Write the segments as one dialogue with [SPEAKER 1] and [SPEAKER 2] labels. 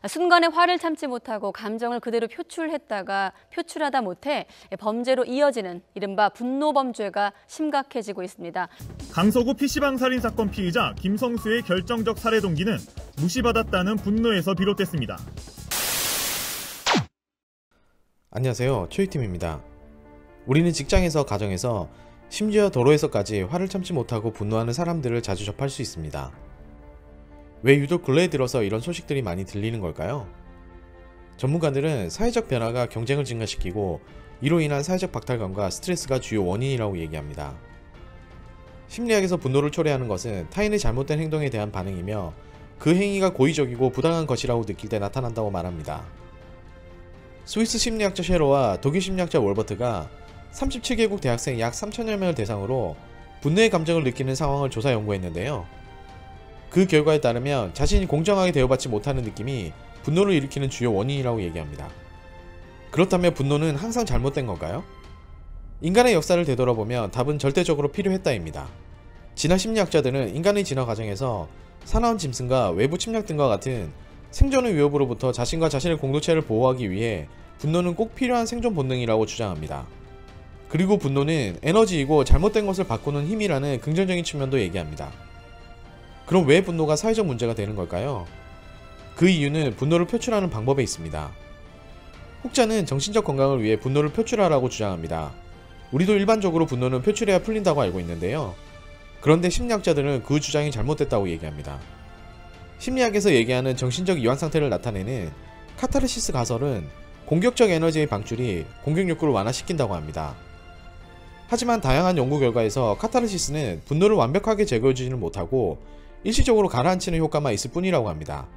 [SPEAKER 1] 순간에 화를 참지 못하고 감정을 그대로 표출하다 못해 범죄로 이어지는 이른바 분노범죄가 심각해지고 있습니다.
[SPEAKER 2] 강서구 PC방 살인 사건 피의자 김성수의 결정적 살해 동기는 무시받았다는 분노에서 비롯됐습니다.
[SPEAKER 3] 안녕하세요, 최유팀입니다. 우리는 직장에서, 가정에서, 심지어 도로에서까지 화를 참지 못하고 분노하는 사람들을 자주 접할 수 있습니다. 왜 유독 근래에 들어서 이런 소식들이 많이 들리는 걸까요? 전문가들은 사회적 변화가 경쟁을 증가시키고 이로 인한 사회적 박탈감과 스트레스가 주요 원인이라고 얘기합니다. 심리학에서 분노를 초래하는 것은 타인의 잘못된 행동에 대한 반응이며 그 행위가 고의적이고 부당한 것이라고 느낄 때 나타난다고 말합니다. 스위스 심리학자 셰러와 독일 심리학자 월버트가 37개국 대학생 약 3천여 명을 대상으로 분노의 감정을 느끼는 상황을 조사 연구했는데요. 그 결과에 따르면 자신이 공정하게 대우받지 못하는 느낌이 분노를 일으키는 주요 원인이라고 얘기합니다. 그렇다면 분노는 항상 잘못된 건가요? 인간의 역사를 되돌아보면 답은 절대적으로 필요했다입니다. 진화 심리학자들은 인간의 진화 과정에서 사나운 짐승과 외부 침략 등과 같은 생존의 위협으로부터 자신과 자신의 공동체를 보호하기 위해 분노는 꼭 필요한 생존 본능이라고 주장합니다. 그리고 분노는 에너지이고 잘못된 것을 바꾸는 힘이라는 긍정적인 측면도 얘기합니다. 그럼 왜 분노가 사회적 문제가 되는 걸까요? 그 이유는 분노를 표출하는 방법에 있습니다. 혹자는 정신적 건강을 위해 분노를 표출하라고 주장합니다. 우리도 일반적으로 분노는 표출해야 풀린다고 알고 있는데요. 그런데 심리학자들은 그 주장이 잘못됐다고 얘기합니다. 심리학에서 얘기하는 정신적 이완 상태를 나타내는 카타르시스 가설은 공격적 에너지의 방출이 공격 욕구를 완화시킨다고 합니다. 하지만 다양한 연구 결과에서 카타르시스는 분노를 완벽하게 제거해주지는 못하고 일시적으로 가라앉히는 효과만 있을 뿐이라고 합니다.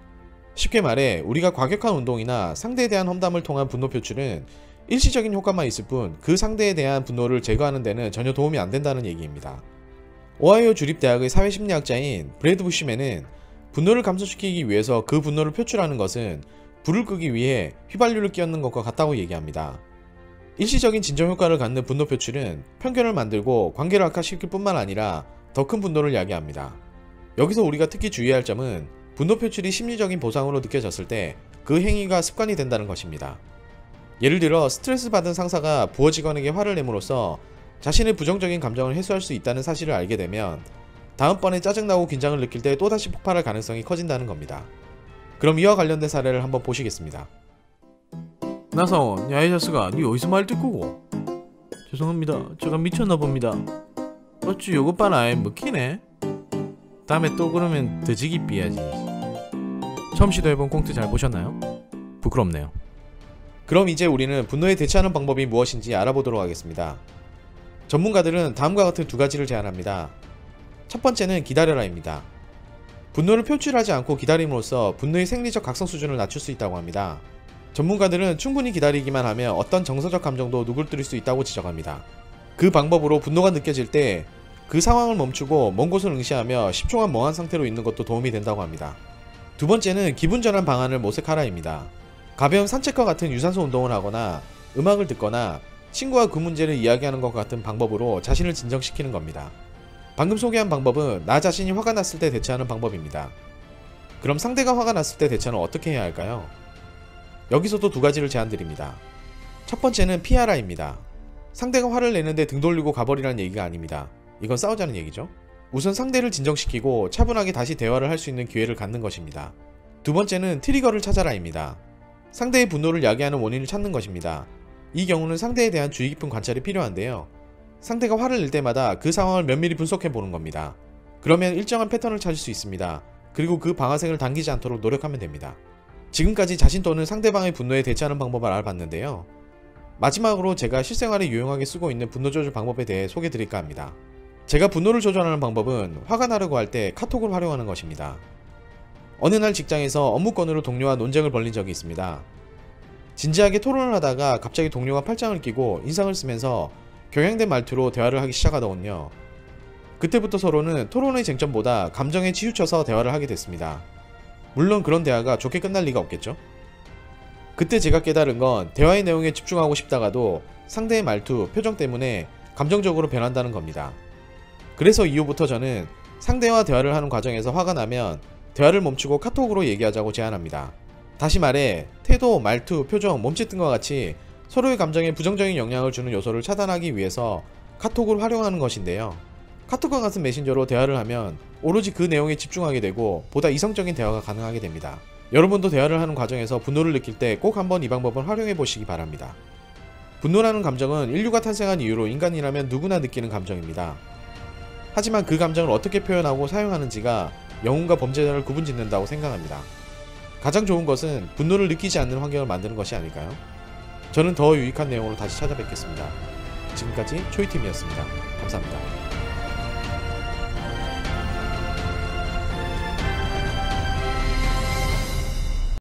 [SPEAKER 3] 쉽게 말해 우리가 과격한 운동이나 상대에 대한 험담을 통한 분노 표출은 일시적인 효과만 있을 뿐 그 상대에 대한 분노를 제거하는 데는 전혀 도움이 안 된다는 얘기입니다. 오하이오 주립대학의 사회심리학자인 브래드 부시맨은 분노를 감소시키기 위해서 그 분노를 표출하는 것은 불을 끄기 위해 휘발유를 끼얹는 것과 같다고 얘기합니다. 일시적인 진정 효과를 갖는 분노 표출은 편견을 만들고 관계를 악화시킬 뿐만 아니라 더 큰 분노를 야기합니다. 여기서 우리가 특히 주의해야 할 점은 분노 표출이 심리적인 보상으로 느껴졌을 때 그 행위가 습관이 된다는 것입니다. 예를 들어 스트레스 받은 상사가 부하 직원에게 화를 내므로써 자신의 부정적인 감정을 해소할 수 있다는 사실을 알게 되면 다음번에 짜증나고 긴장을 느낄 때 또다시 폭발할 가능성이 커진다는 겁니다. 그럼 이와 관련된 사례를 한번 보시겠습니다.
[SPEAKER 4] 나사원, 야 이 자식아, 니 어디서 말 듣고고? 죄송합니다, 제가 미쳤나 봅니다. 어쭈 요것 봐라, 먹히네. 다음에 또 그러면 더 지기 삐야지. 처음 시도해본 꽁트 잘 보셨나요? 부끄럽네요.
[SPEAKER 3] 그럼 이제 우리는 분노에 대처하는 방법이 무엇인지 알아보도록 하겠습니다. 전문가들은 다음과 같은 두 가지를 제안합니다. 첫 번째는 기다려라입니다. 분노를 표출하지 않고 기다림으로써 분노의 생리적 각성 수준을 낮출 수 있다고 합니다. 전문가들은 충분히 기다리기만 하면 어떤 정서적 감정도 누그러뜨릴 수 있다고 지적합니다. 그 방법으로 분노가 느껴질 때 그 상황을 멈추고 먼 곳을 응시하며 10초간 멍한 상태로 있는 것도 도움이 된다고 합니다. 두 번째는 기분 전환 방안을 모색하라입니다. 가벼운 산책과 같은 유산소 운동을 하거나 음악을 듣거나 친구와 그 문제를 이야기하는 것 같은 방법으로 자신을 진정시키는 겁니다. 방금 소개한 방법은 나 자신이 화가 났을 때 대처하는 방법입니다. 그럼 상대가 화가 났을 때 대처는 어떻게 해야 할까요? 여기서도 두 가지를 제안드립니다. 첫 번째는 피하라입니다. 상대가 화를 내는데 등 돌리고 가버리라는 얘기가 아닙니다. 이건 싸우자는 얘기죠. 우선 상대를 진정시키고 차분하게 다시 대화를 할 수 있는 기회를 갖는 것입니다. 두 번째는 트리거를 찾아라입니다. 상대의 분노를 야기하는 원인을 찾는 것입니다. 이 경우는 상대에 대한 주의 깊은 관찰이 필요한데요. 상대가 화를 낼 때마다 그 상황을 면밀히 분석해 보는 겁니다. 그러면 일정한 패턴을 찾을 수 있습니다. 그리고 그 방아쇠를 당기지 않도록 노력하면 됩니다. 지금까지 자신 또는 상대방의 분노에 대처하는 방법을 알아봤는데요. 마지막으로 제가 실생활에 유용하게 쓰고 있는 분노 조절 방법에 대해 소개해 드릴까 합니다. 제가 분노를 조절하는 방법은 화가 나려고 할 때 카톡을 활용하는 것입니다. 어느 날 직장에서 업무 건으로 동료와 논쟁을 벌인 적이 있습니다. 진지하게 토론을 하다가 갑자기 동료가 팔짱을 끼고 인상을 쓰면서 경향된 말투로 대화를 하기 시작하더군요. 그때부터 서로는 토론의 쟁점보다 감정에 치우쳐서 대화를 하게 됐습니다. 물론 그런 대화가 좋게 끝날 리가 없겠죠? 그때 제가 깨달은 건 대화의 내용에 집중하고 싶다가도 상대의 말투, 표정 때문에 감정적으로 변한다는 겁니다. 그래서 이후부터 저는 상대와 대화를 하는 과정에서 화가 나면 대화를 멈추고 카톡으로 얘기하자고 제안합니다. 다시 말해 태도, 말투, 표정, 몸짓 등과 같이 서로의 감정에 부정적인 영향을 주는 요소를 차단하기 위해서 카톡을 활용하는 것인데요. 카톡과 같은 메신저로 대화를 하면 오로지 그 내용에 집중하게 되고 보다 이성적인 대화가 가능하게 됩니다. 여러분도 대화를 하는 과정에서 분노를 느낄 때 꼭 한번 이 방법을 활용해 보시기 바랍니다. 분노라는 감정은 인류가 탄생한 이후로 인간이라면 누구나 느끼는 감정입니다. 하지만 그 감정을 어떻게 표현하고 사용하는지가 영웅과 범죄자를 구분짓는다고 생각합니다. 가장 좋은 것은 분노를 느끼지 않는 환경을 만드는 것이 아닐까요? 저는 더 유익한 내용으로 다시 찾아뵙겠습니다. 지금까지 초이팀이었습니다. 감사합니다.